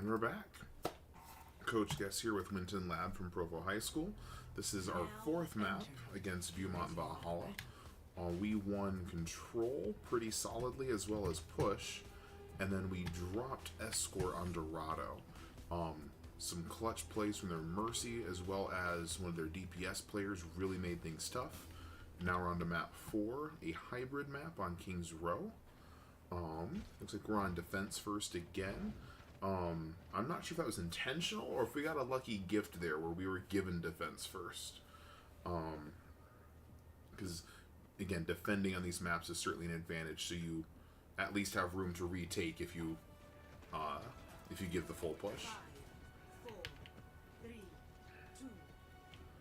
And we're back. Coach Guess here with Winton Lab from Provo High School. This is our fourth map against Viewmont and Valhalla. We won control pretty solidly as well as push, and then we dropped Escort on Dorado. Some clutch plays from their Mercy as well as one of their DPS players really made things tough. Now we're on to map 4, a hybrid map on King's Row. Looks like we're on defense first again. I'm not sure if that was intentional or if we got a lucky gift there where we were given defense first. Because, again, defending on these maps is certainly an advantage, so you at least have room to retake if you give the full push. 5, 4, 3, 2,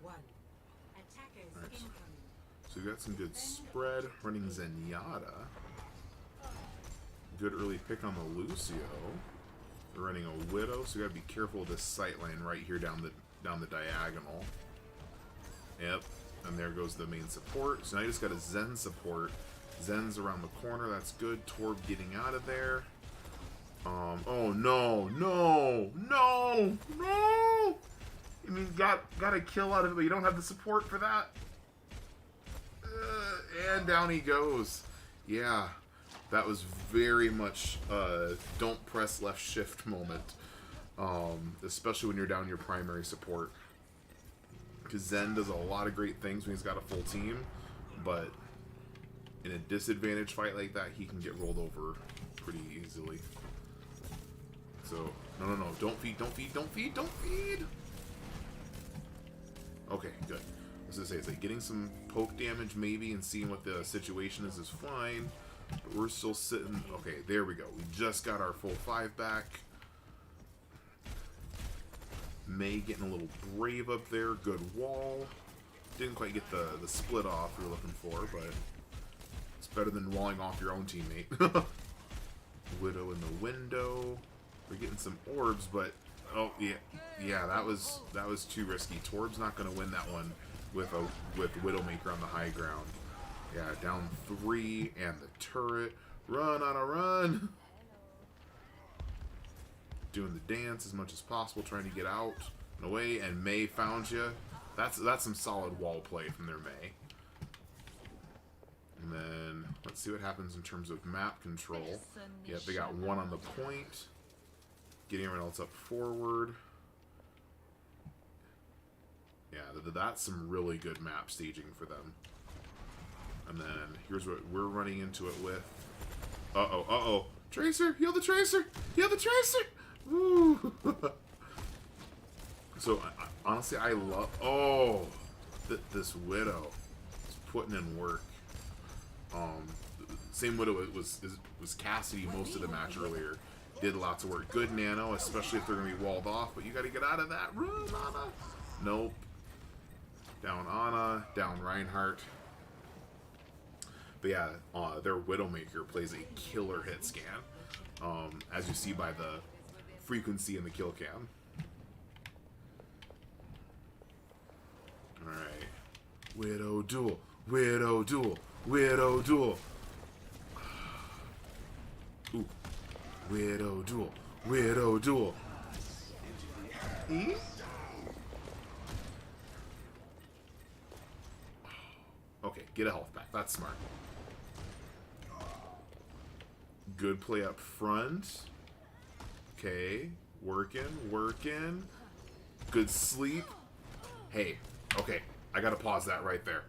1. Attackers Nice. incoming. So we got some good spread, running Zenyatta. Good early pick on the Lucio. We're running a Widow, so we gotta be careful of this sightline right here down the diagonal. Yep, and there goes the main support. So now you just got a Zen support. Zen's around the corner, that's good. Torb getting out of there. Oh no, no, no, no! I mean, got a kill out of it, but you don't have the support for that. And down he goes. Yeah, that was very much don't press left shift moment. Especially when you're down your primary support. Because Zen does a lot of great things when he's got a full team, but in a disadvantage fight like that, he can get rolled over pretty easily. So, no, don't feed, don't feed, don't feed, don't feed! Okay, good. I was gonna say, it's like getting some poke damage maybe and seeing what the situation is fine. But we're still sitting. Okay, there we go. We just got our full 5 back. May getting a little brave up there. Good wall. Didn't quite get the split off we were looking for, but it's better than walling off your own teammate. Widow in the window. We're getting some orbs, but oh yeah, that was too risky. Torb's not going to win that one with Widowmaker on the high ground. Yeah, down 3 and the turret. Run on a run. Doing the dance as much as possible, trying to get out and away. And May found you. That's some solid wall play from their May. And then let's see what happens in terms of map control. Yep, they got 1 on the point. Getting everyone else up forward. Yeah, that's some really good map staging for them. And then here's what we're running into it with. Uh-oh. Tracer! Heal the Tracer! Heal the Tracer! Woo! So, honestly, I love... Oh! This Widow is putting in work. Same Widow was Cassidy most of the match earlier. Did lots of work. Good nano, especially if they're going to be walled off. But you got to get out of that. Run, Ana! Nope. Down Ana. Down Reinhardt. But yeah, their Widowmaker plays a killer hit scan, as you see by the frequency in the kill cam. Alright. Widow duel. Widow duel. Widow duel. Ooh. Widow duel. Widow duel. E? Okay, get a health back. That's smart. Good play up front. Okay, working. Good sleep. Hey, okay, I gotta pause that right there.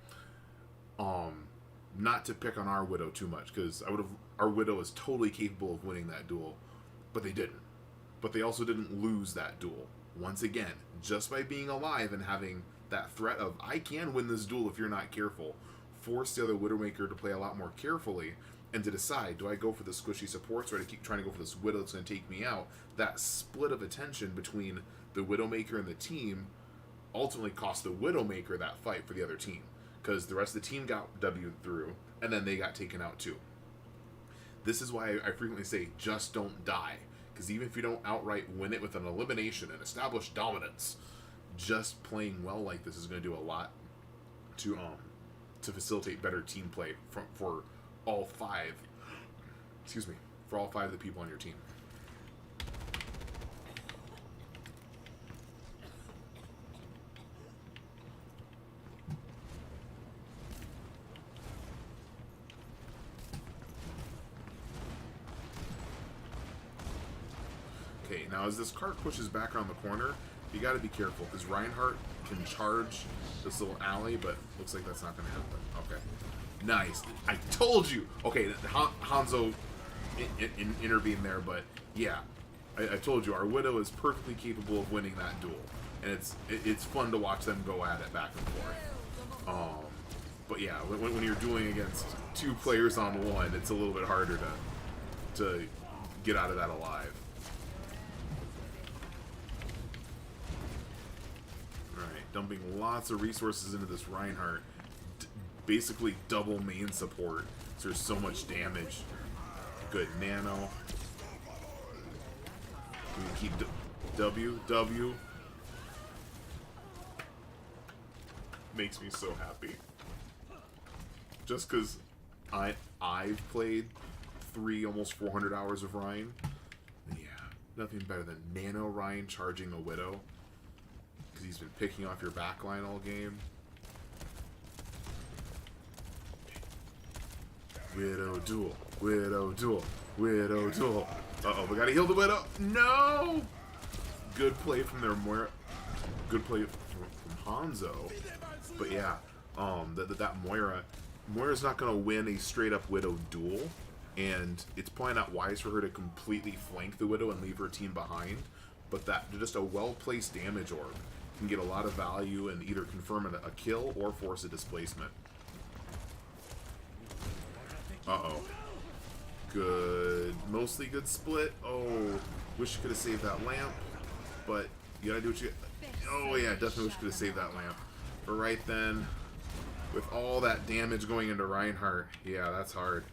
Not to pick on our Widow too much, because our Widow is totally capable of winning that duel, but they didn't. But they also didn't lose that duel. Once again, just by being alive and having that threat of, I can win this duel if you're not careful, forced the other Widowmaker to play a lot more carefully and to decide, do I go for the squishy supports or do I keep trying to go for this Widow that's going to take me out? That split of attention between the Widowmaker and the team ultimately cost the Widowmaker that fight for the other team, because the rest of the team got W'd through and then they got taken out too. This is why I frequently say, just don't die, because even if you don't outright win it with an elimination and establish dominance, just playing well like this is going to do a lot to facilitate better team play for all 5. Excuse me, for all 5 of the people on your team. Okay, now as this cart pushes back around the corner, you got to be careful because Reinhardt can charge this little alley, but looks like that's not going to happen. Okay, nice. I told you. Okay, Hanzo intervened there, but yeah, I told you our Widow is perfectly capable of winning that duel, and it's fun to watch them go at it back and forth. But yeah, when you're dueling against two players on one, it's a little bit harder to get out of that alive. Alright, dumping lots of resources into this Reinhardt. Basically double main support, so there's so much damage. Good nano. We can keep W. Makes me so happy. Just because I've played almost 400 hours of Ryan. Yeah, nothing better than Nano Ryan charging a Widow. Because he's been picking off your backline all game. Widow duel. Widow duel. Widow duel. Uh-oh, we gotta heal the Widow. No! Good play from their Moira. Good play from Hanzo. But yeah, that Moira's not gonna win a straight up Widow duel, and it's probably not wise for her to completely flank the Widow and leave her team behind. But that just a well placed damage orb can get a lot of value and either confirm a kill or force a displacement. Uh-oh. Good. Mostly good split. Oh, wish you could have saved that lamp. But you gotta do what you... Oh yeah, definitely wish you could have saved that lamp. But right then, with all that damage going into Reinhardt, yeah, that's hard.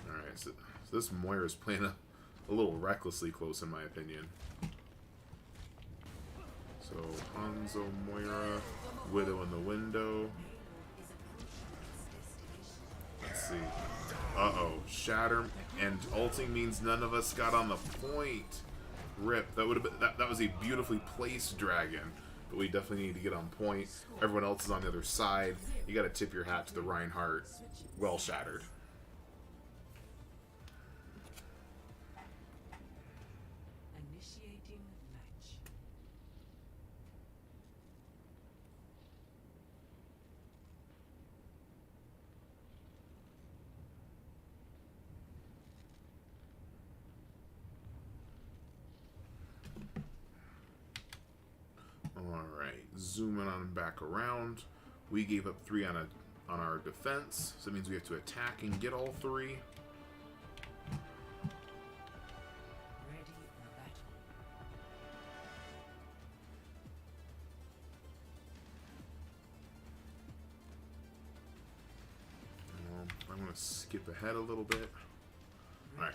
Alright, so this Moira's playing a little recklessly close in my opinion. So, Hanzo, Moira, Widow in the window. Let's see. Uh-oh. Shatter and ulting means none of us got on the point. Rip. That would have been that was a beautifully placed dragon. But we definitely need to get on point. Everyone else is on the other side. You gotta tip your hat to the Reinhardt. Well shattered. Alright, zooming on back around. We gave up 3 on our defense, so that means we have to attack and get all 3. I'm going to skip ahead a little bit. Alright.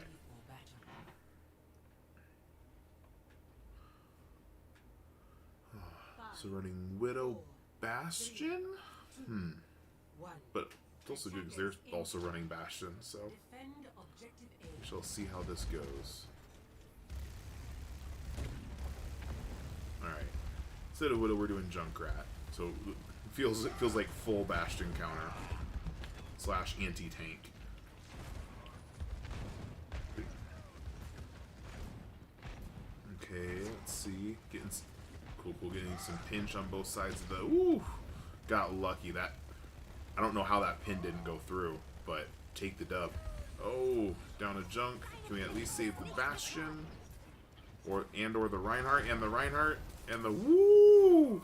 So running Widow Bastion? But it's also good because they're also running Bastion, so we shall see how this goes. Alright. Instead of Widow, we're doing Junkrat. So it feels like full Bastion counter. / anti-tank. Okay, let's see. Cool, getting some pinch on both sides of the... Ooh! Got lucky. That... I don't know how that pin didn't go through, but take the dub. Oh, down a junk. Can we at least save the Bastion? Or the Reinhardt, and the Reinhardt, and the... Woo!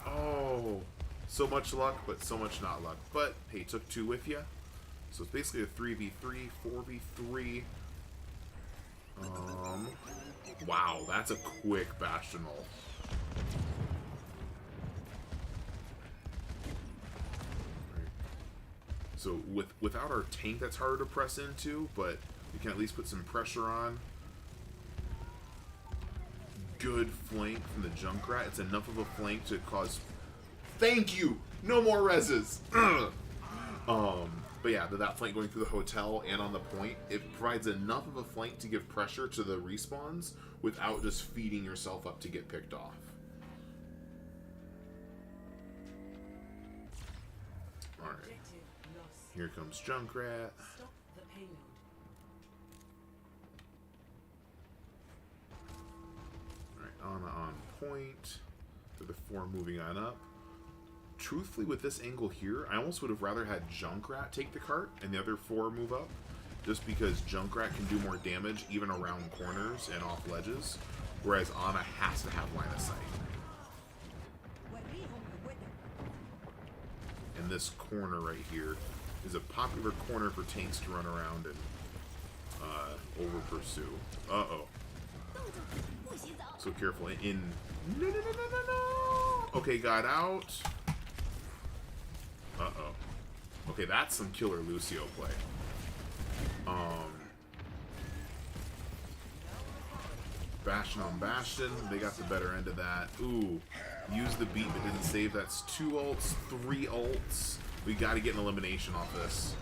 Oh, so much luck, but so much not luck. But, hey, took 2 with you. So it's basically a 3v3, 4v3. Wow, that's a quick Bastion ult. So without our tank, that's harder to press into, but we can at least put some pressure on. Good flank from the Junkrat. It's enough of a flank to cause... Thank you! No more reses! But yeah, that flank going through the hotel and on the point, it provides enough of a flank to give pressure to the respawns without just feeding yourself up to get picked off. Here comes Junkrat. Stop the payload. Alright, Ana on point. The 4 moving on up. Truthfully, with this angle here, I almost would have rather had Junkrat take the cart and the other 4 move up. Just because Junkrat can do more damage even around corners and off ledges. Whereas Ana has to have line of sight. And this corner right here is a popular corner for tanks to run around and over pursue. Uh-oh. So careful. No. Okay, got out. Uh-oh. Okay, that's some killer Lucio play. Bastion on Bastion. They got the better end of that. Ooh. Use the beat but didn't save. That's 2 ults, 3 ults. We got to get an elimination off this.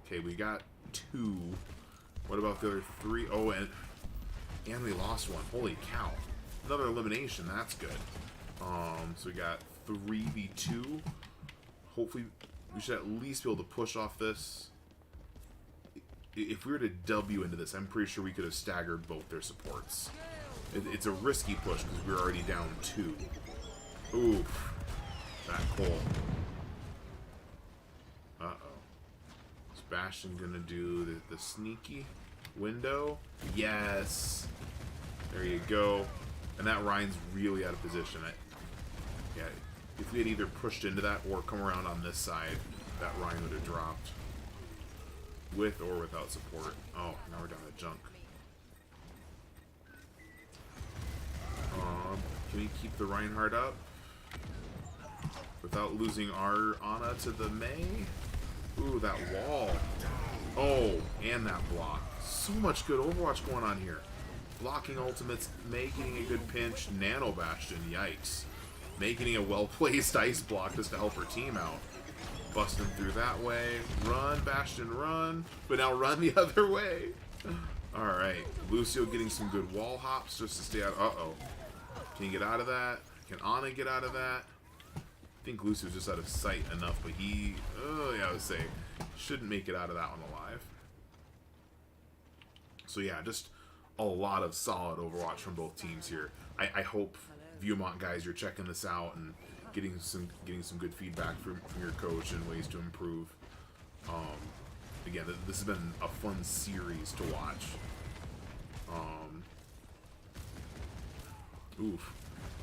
Okay, we got 2. What about the other 3? Oh, and we lost 1. Holy cow. Another elimination. That's good. So we got 3v2. Hopefully, we should at least be able to push off this. If we were to W into this, I'm pretty sure we could have staggered both their supports. It's a risky push because we're already down 2. Oof. That Cole. Uh-oh. Is Bastion gonna do the sneaky window? Yes. There you go. And that Ryan's really out of position. Yeah, if we had either pushed into that or come around on this side, that Ryan would have dropped. With or without support. Oh, now we're down to junk. Can we keep the Reinhardt up? Without losing our Ana to the Mei? Ooh, that wall. Oh, and that block. So much good Overwatch going on here. Blocking ultimates, making a good pinch. Nano Bastion, yikes. Making a well-placed ice block just to help her team out. Busting through that way. Run, Bastion, run. But now run the other way. Alright. Lucio getting some good wall hops just to stay out. Uh-oh. Can you get out of that? Can Ana get out of that? I think Lucio's just out of sight enough, but he... Oh, yeah, I would say shouldn't make it out of that one alive. So yeah, just a lot of solid Overwatch from both teams here. I hope Viewmont guys, you're checking this out and getting some good feedback from your coach and ways to improve. Again, this has been a fun series to watch. Oof.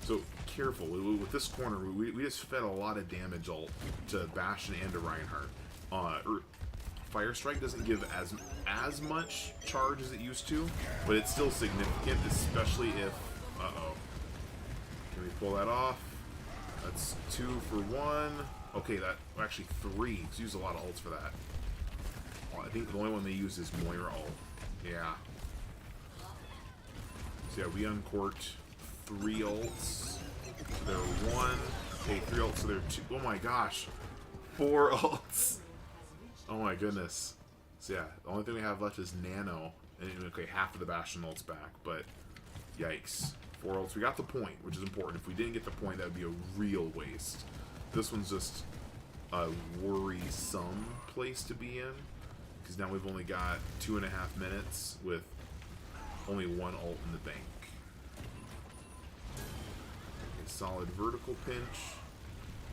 So careful with this corner. We just fed a lot of damage ult to Bastion and to Reinhardt. Fire Strike doesn't give as much charge as it used to, but it's still significant, especially if... Uh-oh. Can we pull that off? That's 2 for 1. Okay, that... Actually, 3. Let's use a lot of ults for that. Well, I think the only one they use is Moira ult. Yeah. So yeah, we uncorked 3 ults. They're 1. Okay, 3 ults, so they're 2. Oh my gosh. 4 ults. Oh my goodness. So yeah, the only thing we have left is Nano. And okay, half of the Bastion ult's back, but yikes. 4 ults. We got the point, which is important. If we didn't get the point, that would be a real waste. This one's just a worrisome place to be in. Because now we've only got 2.5 minutes with only 1 ult in the bank. A solid vertical pinch.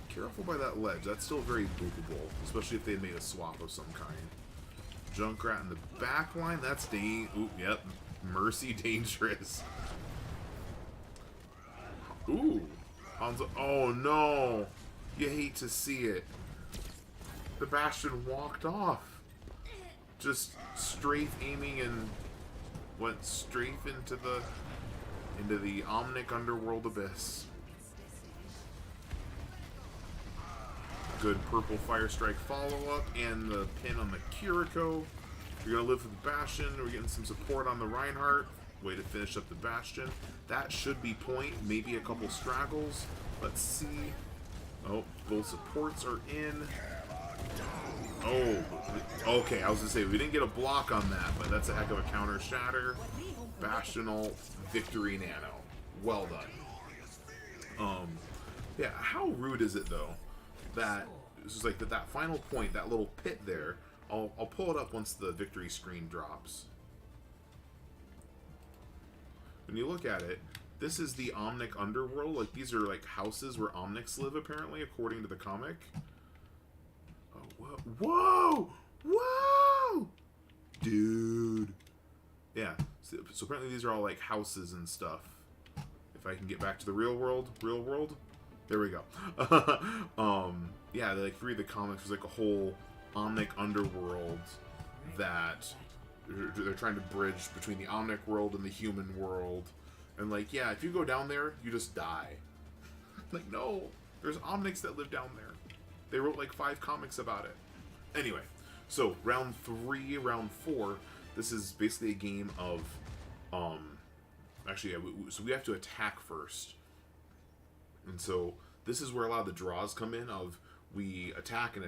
Careful by that ledge. That's still very boopable, especially if they had made a swap of some kind. Junkrat in the back line. That's Ooh, yep. Mercy dangerous. Ooh. Hanzo. Oh no. You hate to see it. The Bastion walked off. Just strafe aiming and went strafe into the Omnic Underworld Abyss. Good purple Fire Strike follow-up and the pin on the Kiriko. You're gonna live with the Bastion. We're getting some support on the Reinhardt. Way to finish up the Bastion. That should be point. Maybe a couple straggles. Let's see. Oh, both supports are in. Oh, okay. I was gonna say we didn't get a block on that, but that's a heck of a counter shatter. Bastion ult, victory Nano. Well done. Yeah. How rude is it though that this is like that final point, that little pit there. I'll pull it up once the victory screen drops. When you look at it, this is the Omnic underworld. Like, these are like houses where Omnics live, apparently, according to the comic. Oh, whoa! Whoa! Dude. Yeah. So apparently these are all like houses and stuff. If I can get back to the real world. There we go. Yeah, like 3 of the comics was like a whole Omnic underworld that they're trying to bridge between the Omnic world and the human world. And like, yeah, if you go down there, you just die. Like, no, there's Omnics that live down there. They wrote like 5 comics about it. Anyway, so round 3, round 4, this is basically a game of, actually, yeah, so we have to attack first. And so this is where a lot of the draws come in of we attack, and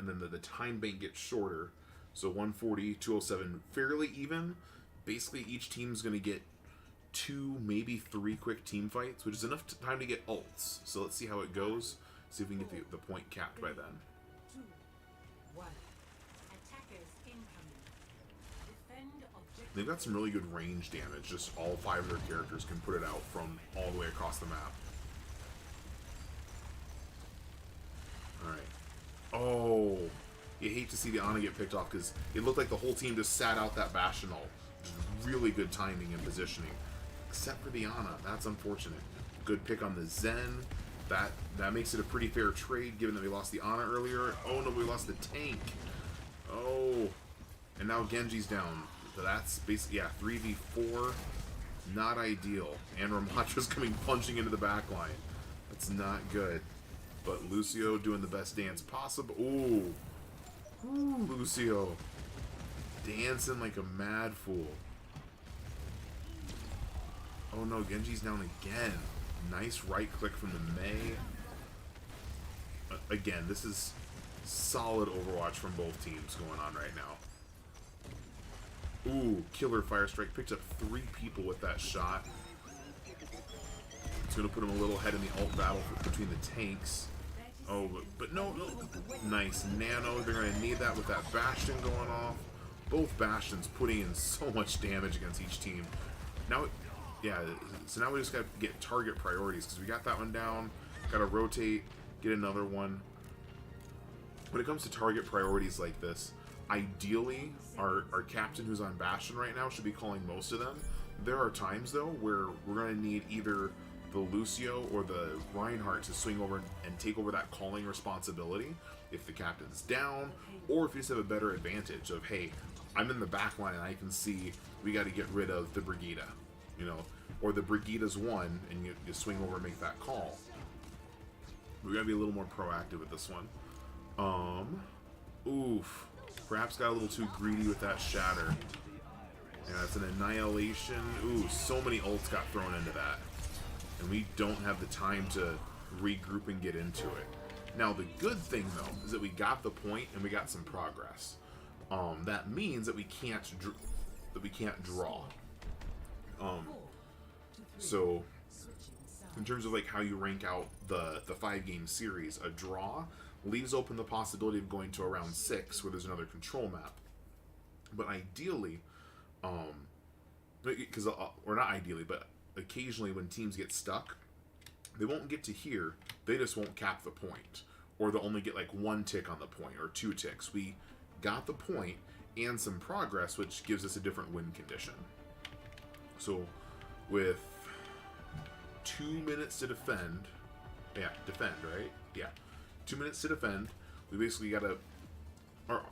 then the time bank gets shorter. So 140, 207, fairly even. Basically, each team's going to get 2, maybe 3 quick team fights, which is enough time to get ults. So let's see how it goes. See if we can get the point capped by then. 2, 1. Attackers incoming. Defend objective. They've got some really good range damage. Just all 5 of their characters can put it out from all the way across the map. Alright. Oh, you hate to see the Ana get picked off because it looked like the whole team just sat out that Bastional. Really good timing and positioning. Except for the Ana. That's unfortunate. Good pick on the Zen. That makes it a pretty fair trade given that we lost the Ana earlier. Oh no, we lost the tank. Oh. And now Genji's down. So that's basically, yeah, 3v4. Not ideal. And Ramatra's coming punching into the back line. That's not good. But Lucio doing the best dance possible. Ooh. Ooh, Lucio. Dancing like a mad fool. Oh no, Genji's down again. Nice right click from the Mei. Again, this is solid Overwatch from both teams going on right now. Ooh, killer fire strike. Picked up 3 people with that shot. It's going to put him a little ahead in the ult battle between the tanks. Oh, but no. Nice nano. They're going to need that with that Bastion going off. Both Bastions putting in so much damage against each team. Now, yeah, so now we just got to get target priorities because we got that one down. Got to rotate, get another one. When it comes to target priorities like this, ideally, our captain who's on Bastion right now should be calling most of them. There are times, though, where we're going to need either the Lucio or the Reinhardt to swing over and take over that calling responsibility if the captain's down, or if you just have a better advantage of, hey, I'm in the back line and I can see we got to get rid of the Brigida, you know, or the Brigida's won and you swing over and make that call. We got to be a little more proactive with this one. Oof. Perhaps got a little too greedy with that shatter. Yeah, that's an annihilation. Ooh, so many ults got thrown into that. And we don't have the time to regroup and get into it. Now, the good thing, though, is that we got the point and we got some progress. That means that we can't draw. So, in terms of like how you rank out the 5-game series, a draw leaves open the possibility of going to a round 6 where there's another control map. But ideally, because or not ideally, but occasionally when teams get stuck, they won't get to here. They just won't cap the point, or they'll only get like 1 tick on the point or 2 ticks. We got the point and some progress, which gives us a different win condition. So with 2 minutes to defend, right? Yeah, 2 minutes to defend. We basically got to, or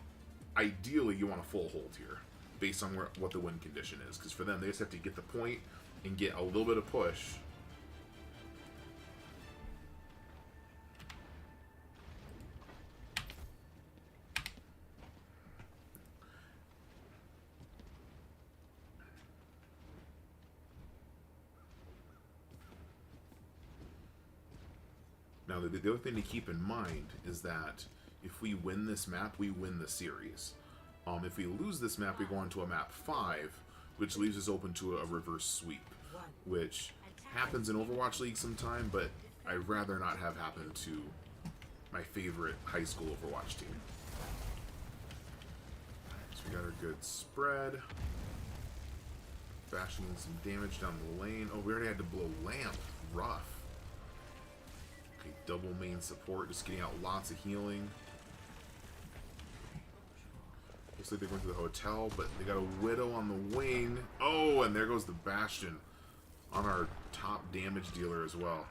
ideally you want a full hold here based on what the win condition is, because for them they just have to get the point and get a little bit of push. Now, the other thing to keep in mind is that if we win this map, we win the series. If we lose this map, we go on to a map 5, which leaves us open to a reverse sweep, which happens in Overwatch League sometime, but I'd rather not have happen to my favorite high school Overwatch team. So we got our good spread. Bashing in some damage down the lane. Oh, we already had to blow lamp. Rough. Okay, double main support, just getting out lots of healing. Looks like they're going to the hotel, but they got a Widow on the wing. Oh, and there goes the Bastion on our top damage dealer as well.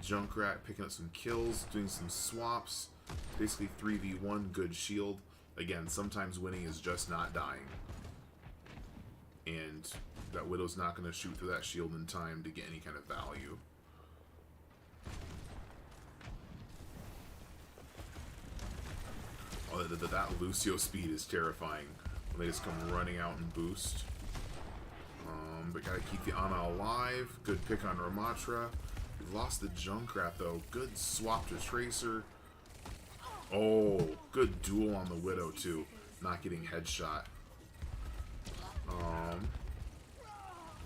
Junkrat picking up some kills, doing some swaps. Basically 3v1, good shield. Again, sometimes winning is just not dying. And that Widow's not going to shoot through that shield in time to get any kind of value. Oh, that Lucio speed is terrifying when they just come running out and boost. But gotta keep the Ana alive. Good pick on Ramatra. We've lost the Junkrat though. Good swap to Tracer. Oh, good duel on the Widow too. Not getting headshot.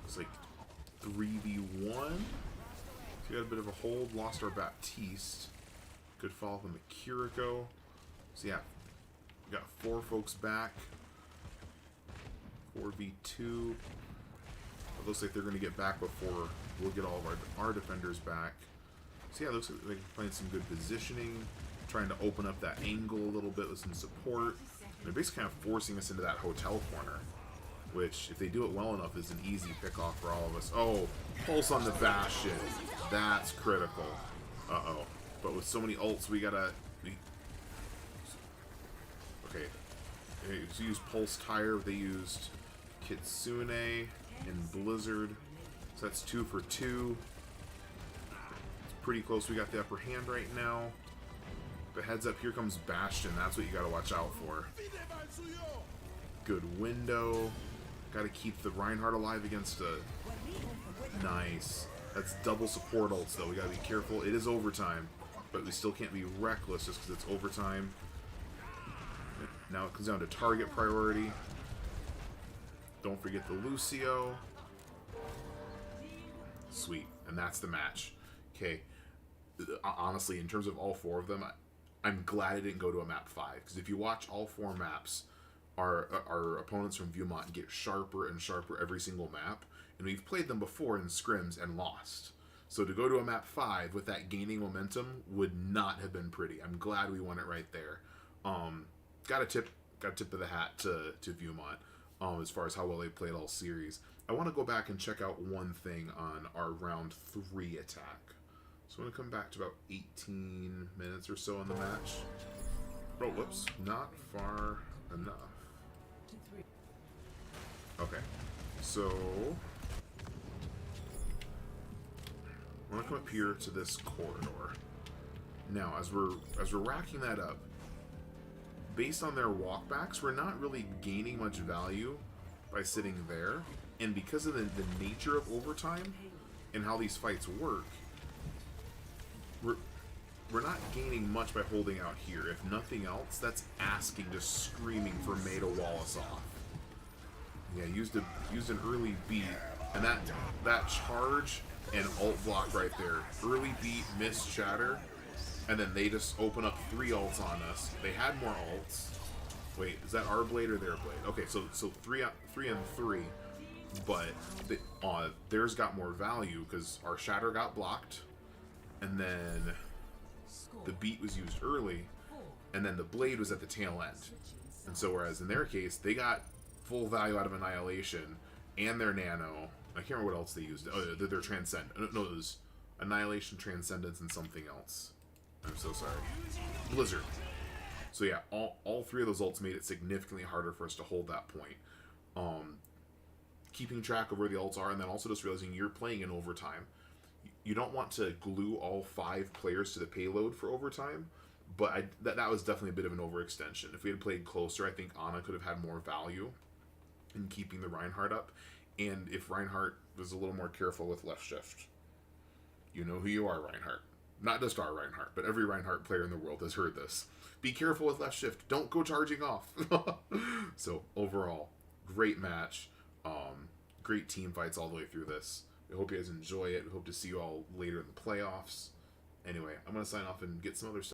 It's like 3v1. So we got a bit of a hold. Lost our Baptiste. Good follow from the Kiriko. So yeah, we got 4 folks back. 4v2. It looks like they're going to get back before we'll get all of our defenders back. So yeah, it looks like they're playing some good positioning. Trying to open up that angle a little bit with some support. They're basically kind of forcing us into that hotel corner. Which, if they do it well enough, is an easy pick-off for all of us. Oh, pulse on the Bastion. That's critical. Uh-oh. But with so many ults, we gotta... Okay. They used Pulse Tire. They used Kitsune and Blizzard. So that's 2 for 2. It's pretty close. We got the upper hand right now. But heads up, here comes Bastion. That's what you gotta watch out for. Good window. Gotta keep the Reinhardt alive against a... Nice. That's double support ults, though. We gotta be careful. It is overtime, but we still can't be reckless just because it's overtime. Now it comes down to target priority. Don't forget the Lucio. Sweet. And that's the match. Okay. Honestly, in terms of all 4 of them, I'm glad I didn't go to a map 5. Because if you watch all 4 maps, our opponents from Viewmont get sharper and sharper every single map. And we've played them before in scrims and lost. So to go to a map 5 with that gaining momentum would not have been pretty. I'm glad we won it right there. Got a tip of the hat to Viewmont as far as how well they played all series. I want to go back and check out one thing on our round 3 attack. So I'm going to come back to about 18 minutes or so in the match. Oh, whoops. Not far enough. Okay. So I'm going to come up here to this corridor. Now, as we're racking that up, based on their walkbacks, we're not really gaining much value by sitting there. And because of the nature of overtime and how these fights work, we're not gaining much by holding out here. If nothing else, that's asking, just screaming for May to wall us off. Yeah, used an early beat, and that charge and ult block right there. Early beat, missed shatter, and then they just open up 3 ults on us. They had more ults. Wait, is that our blade or their blade? Okay, so 3 and 3, but theirs got more value because our shatter got blocked, and then the beat was used early, and then the blade was at the tail end. And so whereas in their case, they got full value out of Annihilation and their Nano. I can't remember what else they used. Oh, their Transcend. No, it was Annihilation, Transcendence, and something else. I'm so sorry. Blizzard. So yeah, all 3 of those ults made it significantly harder for us to hold that point. Keeping track of where the ults are, and then also just realizing you're playing in overtime. You don't want to glue all 5 players to the payload for overtime, but that was definitely a bit of an overextension. If we had played closer, I think Ana could have had more value in keeping the Reinhardt up, and if Reinhardt was a little more careful with left shift. You know who you are, Reinhardt. Not just our Reinhardt, but every Reinhardt player in the world has heard this. Be careful with left shift. Don't go charging off. So, overall, great match. Great team fights all the way through this. We hope you guys enjoy it. We hope to see you all later in the playoffs. Anyway, I'm going to sign off and get some other stuff.